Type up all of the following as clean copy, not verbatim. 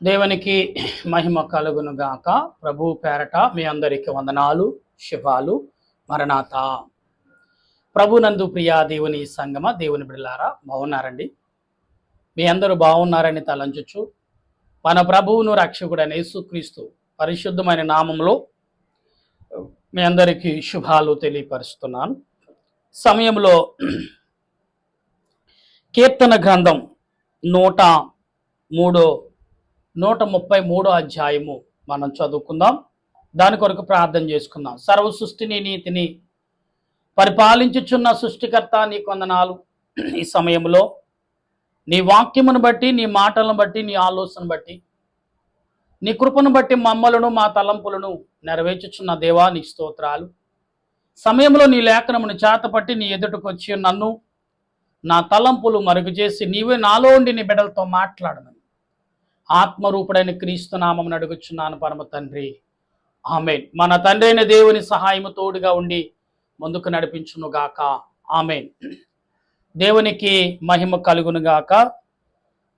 దేవునికి మహిమ కలుగును గాక. ప్రభు పేరట మీ అందరికి వందనాలు, శుభాలు. మరణాత. ప్రభునందు ప్రియా దేవుని సంగమ, దేవుని బిడ్డలారా, బాగున్నారండి? మీ అందరూ బాగున్నారని తలంచుచు మన ప్రభువును రక్షకుడైన యేసుక్రీస్తు పరిశుద్ధమైన నామంలో మీ అందరికీ శుభాలు తెలియపరుస్తున్నాను. సమయంలో కీర్తన గ్రంథం 133 అధ్యాయము మనం చదువుకుందాం. దాని కొరకు ప్రార్థన చేసుకుందాం. సర్వ సృష్టిని, నీతిని పరిపాలించుచున్న సృష్టికర్త నీకు వందనాలు. ఈ సమయంలో నీ వాక్యమును బట్టి, నీ మాటలను బట్టి, నీ ఆలోచన బట్టి, నీ కృపను బట్టి మమ్మలను, మా తలంపులను నెరవేర్చుచున్న దేవా నీ స్తోత్రాలు. సమయంలో నీ లేఖనమును చేతపట్టి నీ ఎదుటకు వచ్చి నన్ను, నా తలంపులు మరుగు చేసి నీవే నాలో ఉండి నీ బిడ్డలతో మాట్లాడమని ఆత్మరూపుడైన క్రీస్తు నామమును అడుగుచున్నాను పరమ తండ్రి, ఆమేన్. మన తండ్రి అయిన దేవుని సహాయము తోడుగా ఉండి ముందుకు నడిపించును గాక, ఆమేన్. దేవునికి మహిమ కలుగును గాక.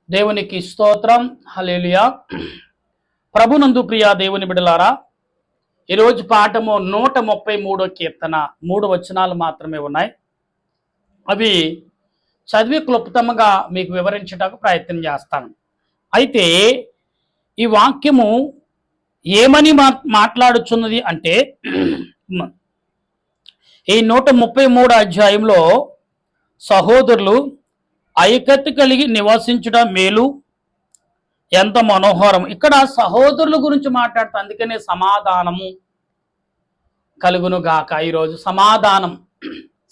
దేవునికి స్తోత్రం, హల్లెలూయా. ప్రభునందు ప్రియా దేవుని బిడ్డలారా, ఈరోజు పాఠము 133 కీర్తన 3 వచనాలు మాత్రమే ఉన్నాయి. అవి చదివి క్లుప్తంగా మీకు వివరించడానికి ప్రయత్నం చేస్తాను. అయితే ఈ వాక్యము ఏమని మాట్లాడుచున్నది అంటే, ఈ 133 అధ్యాయంలో సహోదరులు ఐక్యత కలిగి నివసించడం మేలు, ఎంత మనోహరం. ఇక్కడ సహోదరుల గురించి మాట్లాడుతా, అందుకనే సమాధానము కలుగును గాక. ఈరోజు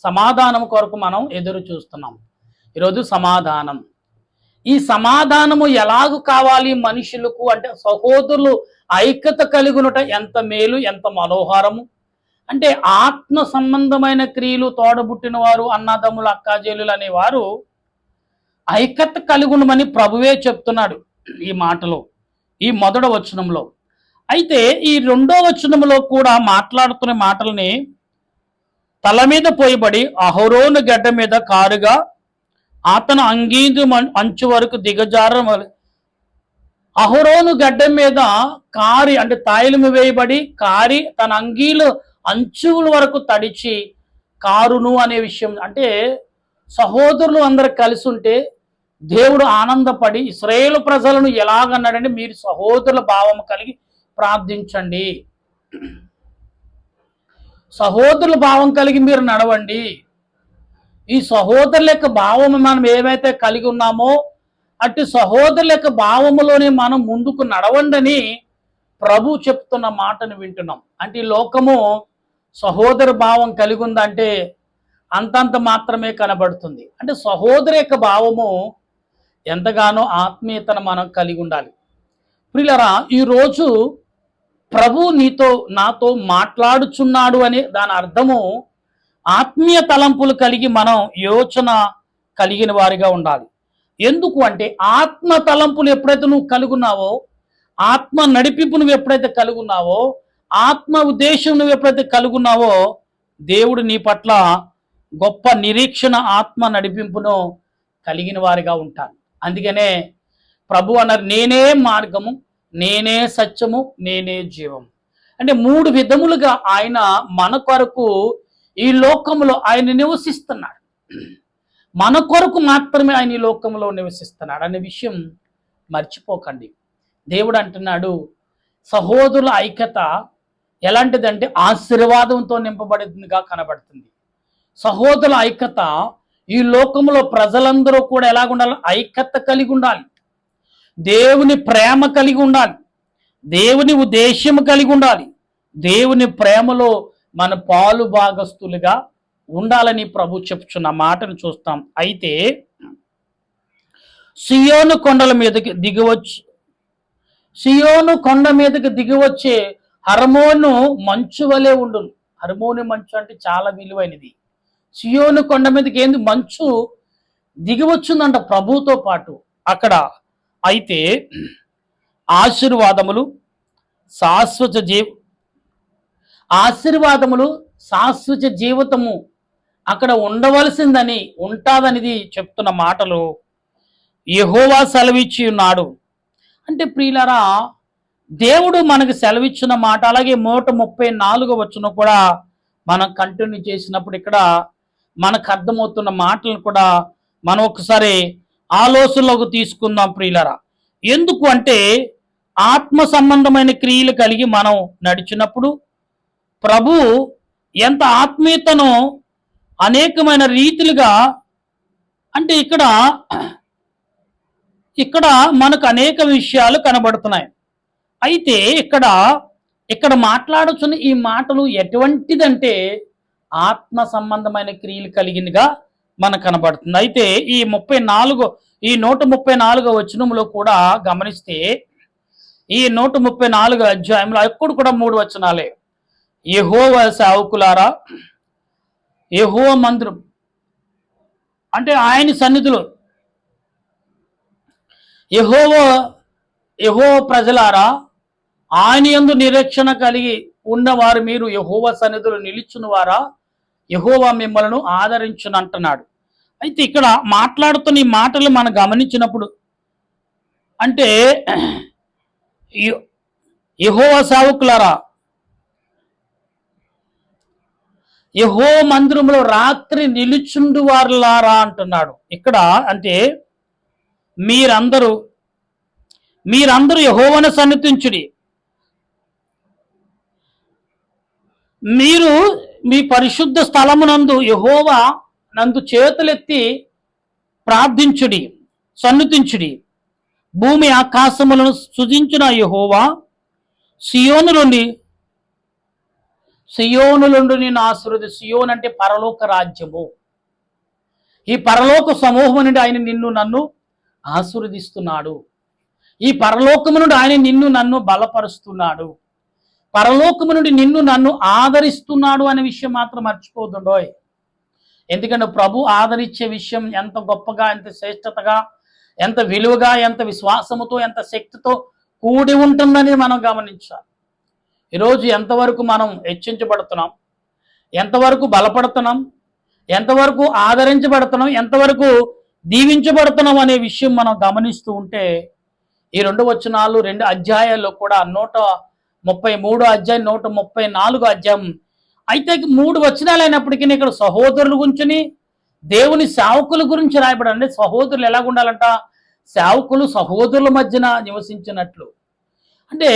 సమాధానం కొరకు మనం ఎదురు చూస్తున్నాం. ఈరోజు సమాధానం. ఈ సమాధానము ఎలాగూ కావాలి మనుషులకు అంటే, సహోదరులు ఐక్యత కలిగినట ఎంత మేలు, ఎంత మనోహరము. అంటే ఆత్మ సంబంధమైన క్రియలు, తోడబుట్టిన వారు, అన్నదమ్ములు, అక్కాజేలులు అనేవారు ఐక్యత కలిగుణమని ప్రభువే చెప్తున్నాడు ఈ మాటలో, ఈ మొదటి వచనంలో. అయితే ఈ 2వ వచనంలో కూడా మాట్లాడుతున్న మాటల్ని తల మీద పోయబడి అహరోను గడ్డ మీద కారుగా అతను అంగీదు అంచు వరకు దిగజార. అహరోను గడ్డ మీద కారి అంటే తాయిలము వేయబడి కారి తన అంగీలు అంచుల వరకు తడిచి కారును అనే విషయం. అంటే సహోదరులు అందరు కలిసి ఉంటే దేవుడు ఆనందపడి ఇశ్రాయేలు ప్రజలను ఎలాగన్నాడంటే, మీరు సహోదరుల భావం కలిగి ప్రార్థించండి, సహోదరుల భావం కలిగి మీరు నడవండి. ఈ సహోదరుల యొక్క భావము మనం ఏమైతే కలిగి ఉన్నామో అటు సహోదరుల యొక్క భావములోనే మనం ముందుకు నడవండని ప్రభు చెప్తున్న మాటను వింటున్నాం. అంటే ఈ లోకము సహోదర భావం కలిగి ఉందంటే అంతంత మాత్రమే కనబడుతుంది. అంటే సహోదరు యొక్క భావము ఎంతగానో ఆత్మీయతను మనం కలిగి ఉండాలి. ప్రియులారా, ఈరోజు ప్రభు నాతో మాట్లాడుచున్నాడు అనే దాని అర్థము ఆత్మీయ తలంపులు కలిగి మనం యోచన కలిగిన వారిగా ఉండాలి. ఎందుకు అంటే, ఆత్మ తలంపులు ఎప్పుడైతే నువ్వు కలుగున్నావో, ఆత్మ నడిపింపు నువ్వు ఎప్పుడైతే కలుగున్నావో, ఆత్మ ఉద్దేశం నువ్వు ఎప్పుడైతే కలుగున్నావో, దేవుడు నీ పట్ల గొప్ప నిరీక్షణ, ఆత్మ నడిపింపును కలిగిన వారిగా ఉంటారు. అందుకనే ప్రభు అన్నారు, నేనే మార్గము, నేనే సత్యము, నేనే జీవము. అంటే 3 విధములుగా ఆయన మన కొరకు ఈ లోకంలో ఆయన నివసిస్తున్నాడు. మన కొరకు మాత్రమే ఆయన ఈ లోకంలో నివసిస్తున్నాడు అనే విషయం మర్చిపోకండి. దేవుడు అంటున్నాడు, సహోదరుల ఐక్యత ఎలాంటిదంటే ఆశీర్వాదంతో నింపబడిందిగా కనబడుతుంది. సహోదరుల ఐక్యత ఈ లోకంలో ప్రజలందరూ కూడా ఎలాగ ఉండాలి? ఐక్యత కలిగి ఉండాలి, దేవుని ప్రేమ కలిగి ఉండాలి, దేవుని ఉద్దేశం కలిగి ఉండాలి, దేవుని ప్రేమలో మన పాలు భాగస్తులుగా ఉండాలని ప్రభు చెప్తున్న మాటను చూస్తాం. అయితే సియోను కొండ మీదకి దిగివచ్చే హర్మోను మంచు వలె ఉండును. హర్మోను మంచు అంటే చాలా విలువైనది. సియోను కొండ మీదకి ఏంది? మంచు దిగివచ్చుందంట ప్రభుతో పాటు అక్కడ. అయితే ఆశీర్వాదములు శాశ్వత జీవితము అక్కడ ఉండవలసిందని, ఉంటాదనిది చెప్తున్న మాటలు యెహోవా సెలవిచ్చి ఉన్నాడు. అంటే ప్రియులరా, దేవుడు మనకు సెలవిచ్చిన మాట, అలాగే 134 వచనం కూడా మనం కంటిన్యూ చేసినప్పుడు ఇక్కడ మనకు అర్థమవుతున్న మాటలను కూడా మనం ఒకసారి ఆలోచనలోకి తీసుకుందాం ప్రియులరా. ఎందుకు అంటే ఆత్మ సంబంధమైన క్రియలు కలిగి మనం నడిచినప్పుడు ప్రభు ఎంత ఆత్మీయతను అనేకమైన రీతిలుగా, అంటే ఇక్కడ ఇక్కడ మనకు అనేక విషయాలు కనబడుతున్నాయి. అయితే ఇక్కడ మాట్లాడుతున్న ఈ మాటలు ఎటువంటిదంటే ఆత్మ సంబంధమైన క్రియలు కలిగినగా మనకు కనబడుతుంది. అయితే ఈ 134 వచనంలో కూడా గమనిస్తే, ఈ 134 అధ్యాయంలో ఎప్పుడు కూడా 3 వచనాలే. యెహోవా సేవకులారా, యెహోవా మందిరం అంటే ఆయన సన్నిధిలో, యెహోవా ప్రజలారా, ఆయన యందు నిరీక్షణ కలిగి ఉన్నవారు మీరు యెహోవా సన్నిధిలో నిలుచున్న వారా, యెహోవా మిమ్మల్ని ఆదరించును అంటున్నాడు. అయితే ఇక్కడ మాట్లాడుతున్న ఈ మాటలు మనం గమనించినప్పుడు, అంటే యెహోవా సేవకులారా, యెహోవా మందిరంలో రాత్రి నిలుచుండు వారులారా అంటున్నాడు. ఇక్కడ అంటే మీరందరూ యెహోవాను సన్నిధించుడి, మీరు మీ పరిశుద్ధ స్థలమునందు యెహోవా నందు చేతులెత్తి ప్రార్థించుడి, సన్నుతించుడి. భూమి ఆకాశములను సృజించిన యెహోవా సియోనులుండి నిన్ను ఆశీర్వది. సియోన్ అంటే పరలోక రాజ్యము. ఈ పరలోక సమూహం నుండి ఆయన నిన్ను నన్ను ఆశీర్వదిస్తున్నాడు. ఈ పరలోకము నుండి ఆయన నిన్ను నన్ను బలపరుస్తున్నాడు. పరలోకము నుండి నిన్ను నన్ను ఆదరిస్తున్నాడు అనే విషయం మాత్రం మర్చిపోతుండోయ్. ఎందుకంటే ప్రభు ఆదరించే విషయం ఎంత గొప్పగా, ఎంత శ్రేష్టతగా, ఎంత విలువగా, ఎంత విశ్వాసముతో, ఎంత శక్తితో కూడి ఉంటుందని మనం గమనించాలి. ఈరోజు ఎంతవరకు మనం హెచ్చించబడుతున్నాం, ఎంతవరకు బలపడుతున్నాం, ఎంతవరకు ఆదరించబడుతున్నాం, ఎంతవరకు దీవించబడుతున్నాం అనే విషయం మనం గమనిస్తూ ఉంటే, ఈ 2 వచనాలు 2 అధ్యాయాల్లో కూడా 133 అధ్యాయం, 134 అధ్యాయం అయితే 3 వచనాలు అయినప్పటికీ ఇక్కడ సహోదరుల గురించి, దేవుని సేవకుల గురించి రాయబడండి. సహోదరులు ఎలాగ ఉండాలంట? సేవకులు సహోదరుల మధ్యన నివసించినట్లు. అంటే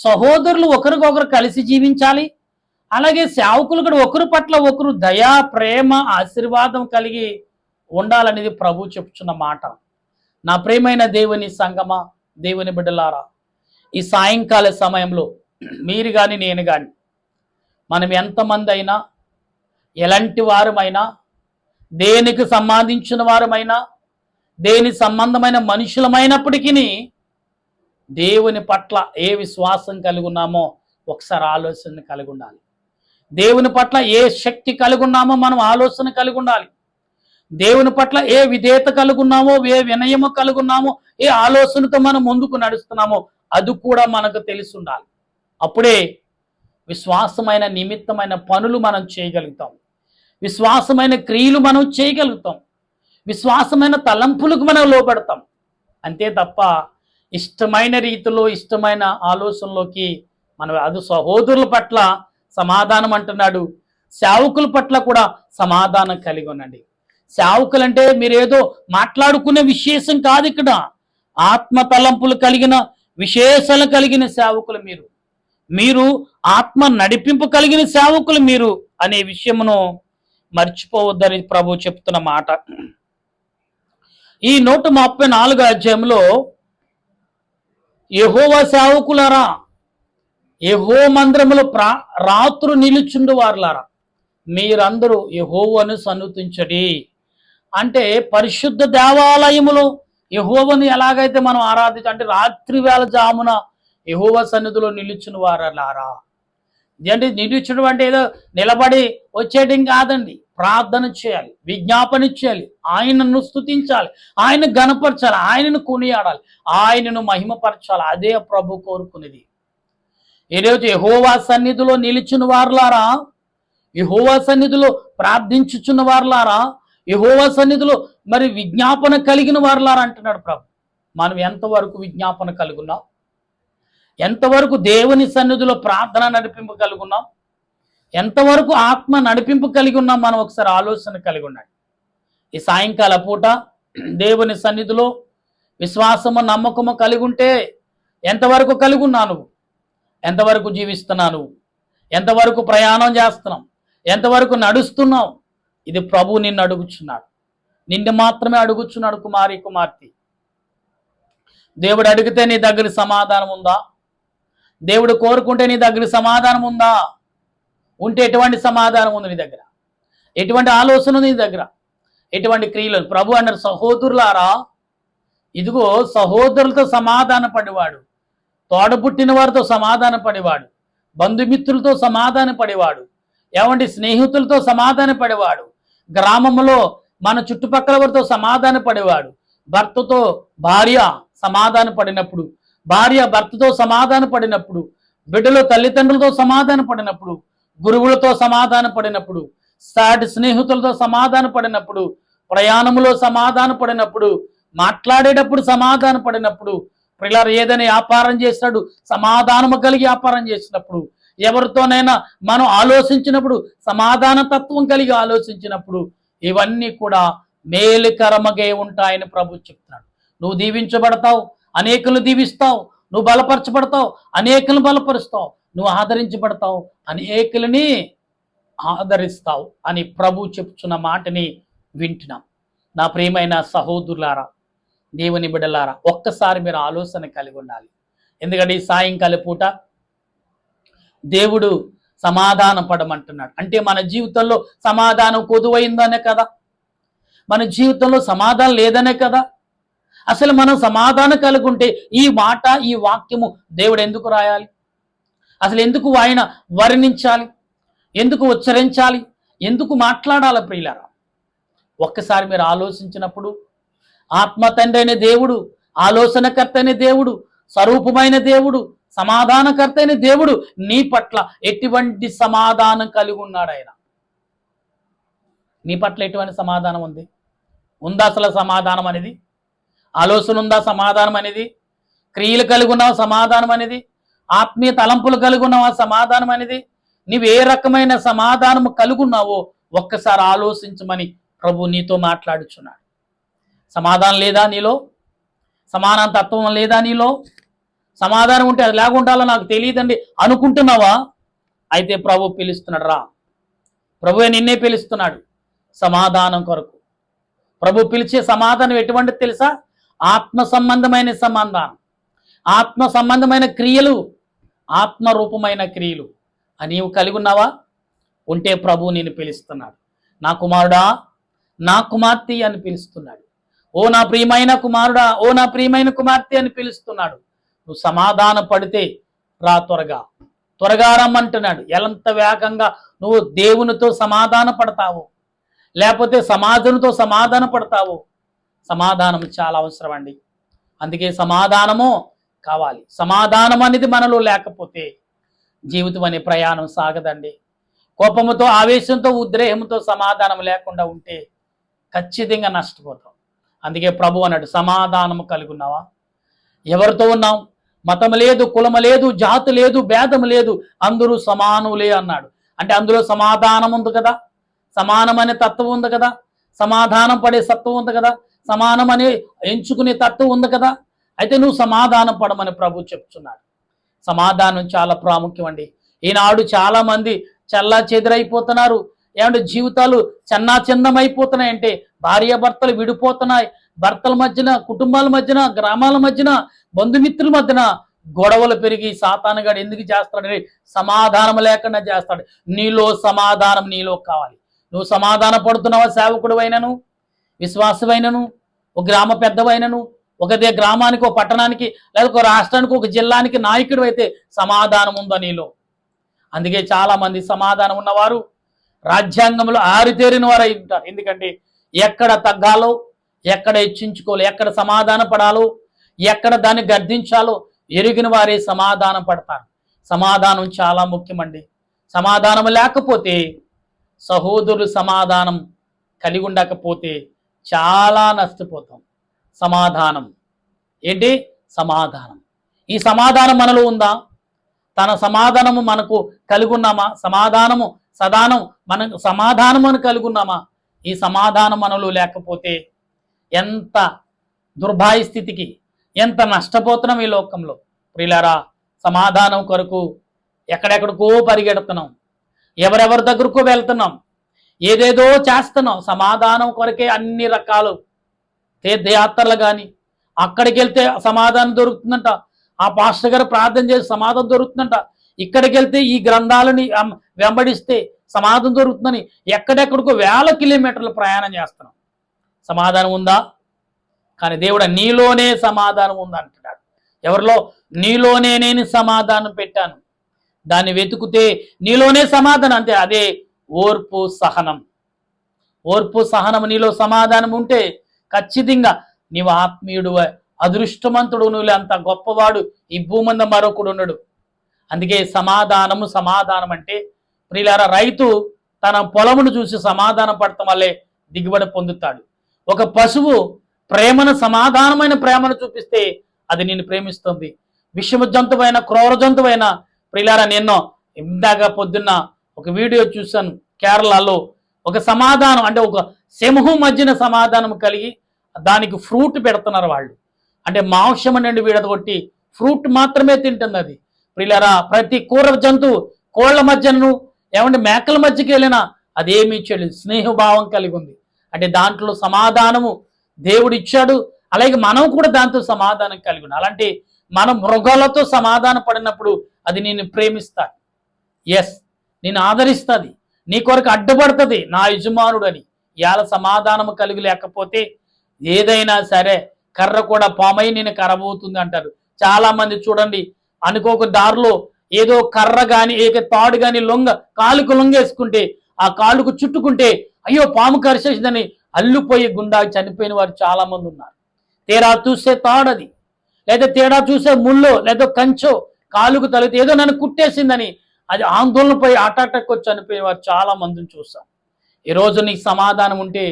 సహోదరులు ఒకరికొకరు కలిసి జీవించాలి. అలాగే సేవకులు కూడా ఒకరి పట్ల ఒకరు దయా, ప్రేమ, ఆశీర్వాదం కలిగి ఉండాలనేది ప్రభు చెప్తున్న మాట. నా ప్రేమైన దేవుని సంగమా, దేవుని బిడ్డలారా, ఈ సాయంకాల సమయంలో మీరు కానీ నేను కానీ మనం ఎంతమంది అయినా, ఎలాంటి వారమైనా, దేనికి సంబంధించిన వారమైనా, దేని సంబంధమైన మనుషులమైనప్పటికీ దేవుని పట్ల ఏ విశ్వాసం కలిగి ఉన్నామో ఒకసారి ఆలోచన కలిగి ఉండాలి. దేవుని పట్ల ఏ శక్తి కలిగి ఉన్నామో మనం ఆలోచన కలిగి ఉండాలి. దేవుని పట్ల ఏ విధేయత కలిగి ఉన్నామో, ఏ వినయము కలిగి ఉన్నామో, ఏ ఆలోచనతో మనం ముందుకు నడుస్తున్నామో అది కూడా మనకు తెలిసి ఉండాలి. అప్పుడే విశ్వాసమైన నిమిత్తమైన పనులు మనం చేయగలుగుతాం, విశ్వాసమైన క్రియలు మనం చేయగలుగుతాం, విశ్వాసమైన తలంపులకు మనం లోపడతాం. అంతే తప్ప ఇష్టమైన రీతిలో, ఇష్టమైన ఆలోచనలోకి మనం అది సహోదరుల పట్ల సమాధానం అంటున్నాడు. సేవకుల పట్ల కూడా సమాధానం కలిగి ఉండండి. సేవకులంటే మీరేదో మాట్లాడుకునే విశేషం కాదు. ఇక్కడ ఆత్మ తలంపులు కలిగిన, విశేషాలు కలిగిన సేవకులు మీరు ఆత్మ నడిపింపు కలిగిన సేవకులు మీరు అనే విషయమును మర్చిపోవద్దని ప్రభు చెప్తున్న మాట. ఈ 134 అధ్యాయంలో యెహోవా సేవకులారా, యెహోవా మందిరములో రాత్రు నిలుచుండు వారులారా, మీరందరూ యెహోవాను సన్నుతించడి. అంటే పరిశుద్ధ దేవాలయములో యెహోవాను ఎలాగైతే మనం అంటే రాత్రి వేళ జామున యెహోవా సన్నిధిలో నిలుచున్న వారులారా. అంటే నిలుచుడు అంటే ఏదో నిలబడి వచ్చేయడం కాదండి. ప్రార్థన చేయాలి, విజ్ఞాపన చేయాలి, ఆయనను స్తుతించాలి, ఆయన గణపరచాలి, ఆయనను కొనియాడాలి, ఆయనను మహిమపరచాలి. అదే ప్రభు కోరుకునేది. ఈరోజు యెహోవా సన్నిధిలో నిలిచిన వారులారా, యెహోవా సన్నిధిలో ప్రార్థించుచున్న వారులారా, యెహోవా సన్నిధిలో మరి విజ్ఞాపన కలిగిన వారులారా అంటున్నాడు ప్రభు. మనం ఎంతవరకు విజ్ఞాపన కలిగి ఉన్నాం, ఎంతవరకు దేవుని సన్నిధిలో ప్రార్థన నడిపింపు కలిగి ఉన్నాం, ఎంతవరకు ఆత్మ నడిపింపు కలిగి ఉన్నాం, మనం ఒకసారి ఆలోచన కలిగి ఉండండి. ఈ సాయంకాల పూట దేవుని సన్నిధిలో విశ్వాసము నమ్మకము కలిగి ఉంటే ఎంతవరకు కలిగి ఉన్నావు నువ్వు, ఎంతవరకు జీవిస్తున్నావు నువ్వు, ఎంతవరకు ప్రయాణం చేస్తున్నావు, ఎంతవరకు నడుస్తున్నావు, ఇది ప్రభు నిన్ను అడుగుచున్నాడు. నిన్ను మాత్రమే అడుగుచున్నాడు కుమారి కుమార్తె. దేవుడు అడిగితే నీ దగ్గర సమాధానం ఉందా? దేవుడు కోరుకుంటే నీ దగ్గర సమాధానం ఉందా? ఉంటే ఎటువంటి సమాధానం ఉంది నీ దగ్గర? ఎటువంటి ఆలోచన ఉంది నీ దగ్గర? ఎటువంటి క్రియలు? ప్రభు అన్నారు, సహోదరులారా, ఇదిగో సహోదరులతో సమాధాన పడేవాడు, తోడబుట్టిన వారితో సమాధాన పడేవాడు, బంధుమిత్రులతో సమాధాన పడేవాడు, ఏమంటే స్నేహితులతో సమాధాన పడేవాడు, గ్రామంలో మన చుట్టుపక్కల వారితో సమాధాన పడేవాడు, భర్తతో భార్య సమాధాన పడినప్పుడు, భార్య భర్తతో సమాధాన పడినప్పుడు, బిడ్డలో తల్లిదండ్రులతో సమాధాన పడినప్పుడు, గురువులతో సమాధాన పడినప్పుడు, సాటి స్నేహితులతో సమాధాన పడినప్పుడు, ప్రయాణంలో సమాధాన పడినప్పుడు, మాట్లాడేటప్పుడు సమాధాన పడినప్పుడు, పిల్లలు ఏదైనా వ్యాపారం చేసినాడు సమాధానము కలిగి వ్యాపారం చేసినప్పుడు, ఎవరితోనైనా మనం ఆలోచించినప్పుడు సమాధాన తత్వం కలిగి ఆలోచించినప్పుడు, ఇవన్నీ కూడా మేలుకరమగే ఉంటాయని ప్రభు చెప్తున్నాడు. నువ్వు దీవించబడతావు, అనేకులు దీవిస్తావు, నువ్వు బలపరచబడతావు, అనేకులను బలపరుస్తావు, నువ్వు ఆదరించబడతావు, అనేకులని ఆదరిస్తావు అని ప్రభు చెప్తున్న మాటని వింటున్నాం. నా ప్రియమైన సహోదరులారా, దేవుని బిడ్డలారా, ఒక్కసారి మీరు ఆలోచన కలిగి ఉండాలి. ఎందుకంటే ఈ సాయంకాల పూట దేవుడు సమాధానం పడమంటున్నాడు. అంటే మన జీవితంలో సమాధానం కొదువైందనే కదా, మన జీవితంలో సమాధానం లేదనే కదా. అసలు మనం సమాధానం కలిగి ఉంటే ఈ మాట, ఈ వాక్యము దేవుడు ఎందుకు రాయాలి? అసలు ఎందుకు ఆయన వర్ణించాలి? ఎందుకు ఉచ్చరించాలి? ఎందుకు మాట్లాడాలి? ప్రియులారా, ఒక్కసారి మీరు ఆలోచించినప్పుడు ఆత్మ తండ్రి అయిన దేవుడు, ఆలోచనకర్త అయిన దేవుడు, స్వరూపమైన దేవుడు, సమాధానకర్త అయిన దేవుడు నీ పట్ల ఎటువంటి సమాధానం కలిగి ఉన్నాడు ఆయన? నీ పట్ల ఎటువంటి సమాధానం ఉంది? ఉందా అసలు సమాధానం అనేది? ఆలోచన ఉందా సమాధానం అనేది? క్రియలు కలిగి ఉన్నావా సమాధానం అనేది? ఆత్మీయ తలంపులు కలిగి ఉన్నావా సమాధానం అనేది? నీవు ఏ రకమైన సమాధానము కలిగి ఉన్నావో ఒక్కసారి ఆలోచించమని ప్రభు నీతో మాట్లాడుచున్నాడు. సమాధానం లేదా నీలో? సమాన తత్వం లేదా నీలో? సమాధానం ఉంటే అది లేకుండాలో నాకు తెలియదండి అనుకుంటున్నావా? అయితే ప్రభు పిలుస్తున్నాడు, రా. ప్రభువే నిన్నే పిలుస్తున్నాడు సమాధానం కొరకు. ప్రభు పిలిచే సమాధానం ఎటువంటిది తెలుసా? ఆత్మ సంబంధమైన సమాధానం, ఆత్మ సంబంధమైన క్రియలు, ఆత్మరూపమైన క్రియలు. అని నీవు కలిగి ఉన్నావా? ఉంటే ప్రభు నేను పిలుస్తున్నాడు. నా కుమారుడా, నా కుమార్తె అని పిలుస్తున్నాడు. ఓ నా ప్రియమైన కుమారుడా, ఓ నా ప్రియమైన కుమార్తె అని పిలుస్తున్నాడు. నువ్వు సమాధాన పడితే రా, త్వరగా త్వరగా రమ్మంటున్నాడు. ఎంత వేగంగా నువ్వు దేవునితో సమాధాన పడతావు, లేకపోతే సమాజంతో సమాధాన పడతావు. సమాధానం చాలా అవసరం అండి. అందుకే సమాధానము కావాలి. సమాధానం అనేది మనలో లేకపోతే జీవితం అనే ప్రయాణం సాగదండి. కోపముతో, ఆవేశంతో, ఉద్రేహంతో సమాధానం లేకుండా ఉంటే ఖచ్చితంగా నష్టపోతాం. అందుకే ప్రభు అన్నాడు, సమాధానము కలిగి ఉన్నావా? ఎవరితో ఉన్నాం? మతం లేదు, కులము లేదు, జాతి లేదు, భేదము లేదు, అందరూ సమానులే అన్నాడు. అంటే అందులో సమాధానం ఉంది కదా, సమానమనే తత్వం ఉంది కదా, సమాధానం పడే సత్వం ఉంది కదా, సమానమని ఎంచుకునే తత్వం ఉంది కదా. అయితే నువ్వు సమాధానం పడమని ప్రభు చెప్తున్నాడు. సమాధానం చాలా ప్రాముఖ్యం అండి. ఈనాడు చాలా మంది చల్లా చెదిరైపోతున్నారు. ఏమంటే జీవితాలు చన్నా చిన్నమైపోతున్నాయి. అంటే భార్యాభర్తలు విడిపోతున్నాయి. భర్తల మధ్యన, కుటుంబాల మధ్యన, గ్రామాల మధ్యన, బంధుమిత్రుల మధ్యన గొడవలు పెరిగి సాతానుగాడు ఎందుకు చేస్తాడని సమాధానం లేకుండా చేస్తాడు. నీలో సమాధానం నీలో కావాలి. నువ్వు సమాధాన పడుతున్నావా? సేవకుడు అయినను, విశ్వాసమైనను, ఒక గ్రామ పెద్దవైనను, ఒక గ్రామానికి, ఒక పట్టణానికి, లేదా ఒక రాష్ట్రానికి, ఒక జిల్లానికి నాయకుడు అయితే సమాధానం ఉందా నీలో? అందుకే చాలా మంది సమాధానం ఉన్నవారు రాజ్యాంగంలో ఆరితేరిన వారు అయి ఉంటారు. ఎందుకంటే ఎక్కడ తగ్గాలో, ఎక్కడ హెచ్చించుకోలో, ఎక్కడ సమాధాన పడాలో, ఎక్కడ దాన్ని గర్దించాలో ఎరిగిన వారే సమాధానం పడతారు. సమాధానం చాలా ముఖ్యమండి. సమాధానం లేకపోతే, సహోదరులు సమాధానం కలిగి ఉండకపోతే చాలా నష్టపోతాం. సమాధానం ఏంటి? సమాధానం. ఈ సమాధానం మనలో ఉందా? తన సమాధానము మనకు కలిగి ఉన్నామా? మనకు సమాధానం అని కలిగి ఉన్నామా? ఈ సమాధానం మనలో లేకపోతే ఎంత దుర్భాయ స్థితికి, ఎంత నష్టపోతున్నాం ఈ లోకంలో. ప్రియులారా, సమాధానం కొరకు ఎక్కడెక్కడికో పరిగెడుతున్నాం, ఎవరెవరి దగ్గరకో వెళ్తున్నాం, ఏదేదో చేస్తున్నాం. సమాధానం కొరకే అన్ని రకాలు తీర్థయాత్రలు కానీ, అక్కడికి వెళ్తే సమాధానం దొరుకుతుందంట, ఆ పాస్టర్ గారు ప్రార్థన చేసి సమాధానం దొరుకుతుందంట, ఇక్కడికి వెళ్తే ఈ గ్రంథాలని వెంబడిస్తే సమాధానం దొరుకుతుందని ఎక్కడెక్కడికో వేల కిలోమీటర్లు ప్రయాణం చేస్తున్నాం. సమాధానం ఉందా? కానీ దేవుడు నీలోనే సమాధానం ఉందంటున్నాడు. ఎవరిలో? నీలోనే నేను సమాధానం పెట్టాను, దాన్ని వెతుకుతే నీలోనే సమాధానం. అంతే, అదే ఓర్పు సహనం. ఓర్పు సహనం నీలో సమాధానం ఉంటే ఖచ్చితంగా నీవు ఆత్మీయుడు, అదృష్టవంతుడు, నువ్వు అంత గొప్పవాడు ఈ భూమంద మరొకడు ఉన్నాడు. అందుకే సమాధానం అంటే ప్రియులారా, రైతు తన పొలమును చూసి సమాధానం పడటం వల్లే దిగుబడి పొందుతాడు. ఒక పశువు సమాధానమైన ప్రేమను చూపిస్తే అది నిన్ను ప్రేమిస్తుంది. విషమ జంతువైన, క్రూర జంతువైన ప్రియులారా, నిన్నో ఇందాక పొద్దున్న ఒక వీడియో చూశాను. కేరళలో ఒక సమాధానం అంటే ఒక సింహం మధ్యన సమాధానం కలిగి దానికి ఫ్రూట్ పెడుతున్నారు వాళ్ళు. అంటే మాంసం నుండి విడగొట్టి ఫ్రూట్ మాత్రమే తింటుంది అది. ప్రియులారా, ప్రతి జంతువు కోళ్ల మధ్యను మేకల మధ్యకి వెళ్ళినా అదేమీ చేయలేదు, స్నేహభావం కలిగి ఉంది. అంటే దాంట్లో సమాధానము దేవుడు ఇచ్చాడు. అలాగే మనం కూడా దాంతో సమాధానం కలిగి ఉన్నాం. అలాంటి మనం మృగాలతో సమాధాన పడినప్పుడు అది నిన్ను ప్రేమిస్తాడు. ఎస్, నేను ఆదరిస్తుంది, నీ కొరకు అడ్డుపడుతుంది నా యజమానుడు అని. ఇవాళ సమాధానము కలిగి లేకపోతే ఏదైనా సరే కర్ర కూడా పామై నేను కరబోతుంది అంటారు. చాలా మంది చూడండి, అనుకోక దారిలో ఏదో కర్ర కానీ తాడు కానీ కాలుకు లొంగేసుకుంటే, ఆ కాలుకు చుట్టుకుంటే అయ్యో పాము కరిచేసిందని అల్లుపోయి గుండా చనిపోయిన వారు చాలా మంది ఉన్నారు. తేడా చూసే తాడది, లేదా తేడా చూసే ముళ్ళో లేదా కంచో కాలుకు తలితే ఏదో నన్ను కుట్టేసిందని అది ఆందోళనపై అటాక్ వచ్చి చనిపోయిన వారు చాలా మందిని చూసాం. ఈరోజు నీకు సమాధానం ఉంటే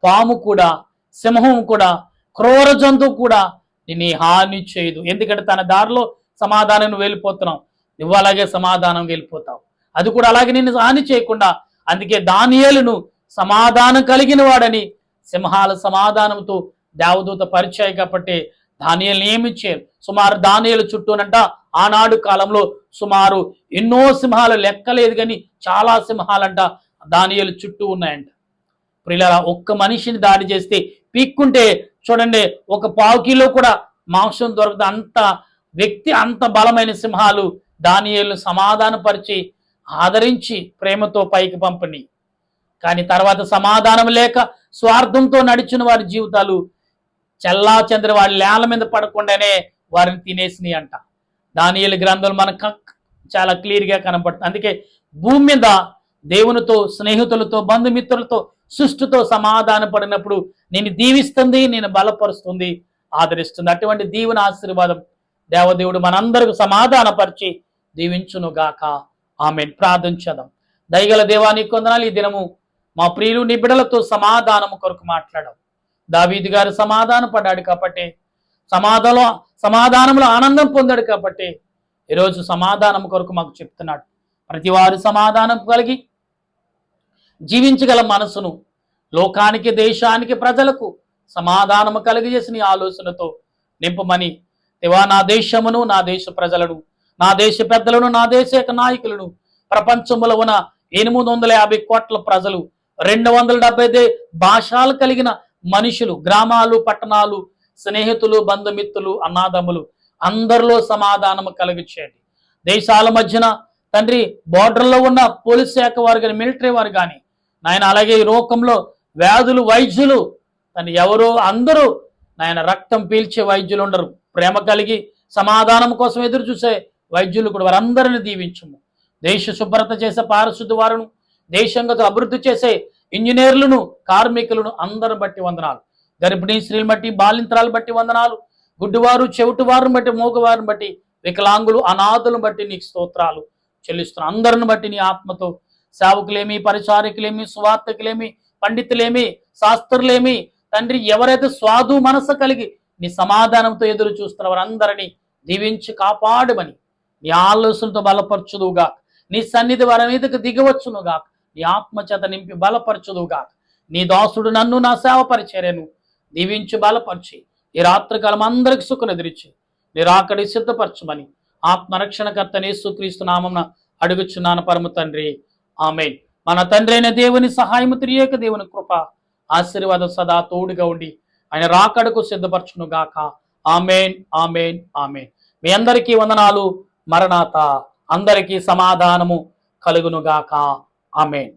పాము కూడా, సింహం కూడా, క్రూర జంతువు కూడా నిన్ను హాని చేయదు. ఎందుకంటే తన దారిలో సమాధానం నువ్వు వెళ్ళిపోతున్నావు, నువ్వు అలాగే సమాధానం వెళ్ళిపోతావు. అది కూడా అలాగే నిన్ను హాని చేయకుండా. అందుకే దానియేలును సమాధానం కలిగిన వాడని సింహాల సమాధానంతో దేవదూత పరిచయం. కాబట్టి దానియేలుని ఏమి చేయాలి? సుమారు దానియేలు చుట్టూనంట ఆనాడు కాలంలో సుమారు ఎన్నో సింహాలు, లెక్కలేదు కానీ చాలా సింహాలంట దానియేలు చుట్టూ ఉన్నాయంట. ప్రియులారా, ఒక్క మనిషిని దాడి చేస్తే పీక్కుంటే చూడండి ఒక పావు కిలో కూడా మాంసం దొరకదు. అంత బలమైన సింహాలు దానియేలును సమాధానపరిచి ఆదరించి ప్రేమతో పైకి పంపని. కానీ తర్వాత సమాధానం లేక స్వార్థంతో నడిచిన వారి జీవితాలు చెల్లా చెందిన వారి నేల మీద పడకుండానే వారిని తినేసినాయి అంట. దానియేలు గ్రంథంలో మనకు చాలా క్లియర్గా కనబడుతుంది. అందుకే భూమి మీద దేవునితో, స్నేహితులతో, బంధుమిత్రులతో, సృష్టితో సమాధాన పడినప్పుడు నేను దీవిస్తుంది, నేను బలపరుస్తుంది, ఆదరిస్తుంది. అటువంటి దీవెన ఆశీర్వాదం దేవదేవుడు మనందరికి సమాధానపరిచి దీవించును గాక. ఆమెన్. ప్రార్థించదాం. దయగల దేవా, నీకు వందనాలు. ఈ దినము మా ప్రియులు నీ బిడ్డలతో సమాధానము కొరకు మాట్లాడావు. దావీదు గారు సమాధానం పడ్డాడు కాబట్టి, సమాధానంలో ఆనందం పొందాడు కాబట్టి ఈరోజు సమాధానం కొరకు మాకు చెప్తున్నాడు. ప్రతి వారు సమాధానం కలిగి జీవించగల మనసును లోకానికి, దేశానికి, ప్రజలకు సమాధానము కలిగజేసిన ఆలోచనతో నింపమని దేవా, నా దేశమును, నా దేశ ప్రజలను, నా దేశ పెద్దలను, నా దేశ నాయకులను, ప్రపంచంలో ఉన్న 850 కోట్ల ప్రజలు, 275 భాషలు కలిగిన మనుషులు, గ్రామాలు, పట్టణాలు, స్నేహితులు, బంధుమిత్రులు, అన్నాదమ్ములు అందరిలో సమాధానము కలిగించేయండి. దేశాల మధ్యన తండ్రి బోర్డర్లో ఉన్న పోలీస్ శాఖ వారు కానీ, మిలిటరీ వారు కానీ నాయన, అలాగే ఈ లోకంలో వ్యాధులు, వైద్యులు తండ్రి ఎవరో అందరూ నాయన రక్తం పీల్చే వైద్యులు ఉండరు. ప్రేమ కలిగి సమాధానం కోసం ఎదురు చూసే వైద్యులు కూడా వారందరిని దీవించము. దేశ శుభ్రత చేసే పారిశుద్ధ వారును, దేశంగత అభివృద్ధి చేసే ఇంజనీర్లను, కార్మికులను అందరిని బట్టి వందనాలు. గర్భిణీ స్త్రీలను బట్టి, బాలింతరాలు బట్టి వందనాలు. గుడ్డివారు, చెవిటి వారిని బట్టి, మూగవారిని బట్టి, వికలాంగులు, అనాథులను బట్టి నీకు స్తోత్రాలు చెల్లిస్తున్నాం. అందరిని బట్టి నీ ఆత్మతో సేవకులేమి, పరిచారికులేమి, సువార్తకులేమి, పండితులేమి, శాస్త్రులేమి తండ్రి ఎవరైతే స్వాదు మనసు కలిగి నీ సమాధానంతో ఎదురు చూస్తున్న వారందరినీ దీవించి కాపాడమని నీ ఆలోచనతో బలపరచుదువుగా, నీ సన్నిధి వారి మీదకు దిగవచ్చునుగా, నీ ఆత్మచేత నింపి బలపరచుదువుగా. నీ దాసుడు నన్ను నా సేవ పరిచర్యను దీవించి బలపరిచి ఈ రాత్రికాలం అందరికి సుఖనిదిరిచి నిరాకడి సిద్ధపరచమని ఆత్మరక్షణకర్త యేసుక్రీస్తు నామమున అడుగుచున్నాను పరమ తండ్రి, ఆమేన్. మన తండ్రి అయిన దేవుని సహాయము, త్రియేక దేవుని కృప, ఆశీర్వాదం సదా తోడుగా ఉండి ఆయన రాకడకు సిద్ధపరచును గాక. ఆమేన్, ఆమేన్, ఆమేన్. మీ అందరికీ వందనాలు. మరణాత. అందరికీ సమాధానము కలుగును గాక. ఆమేన్.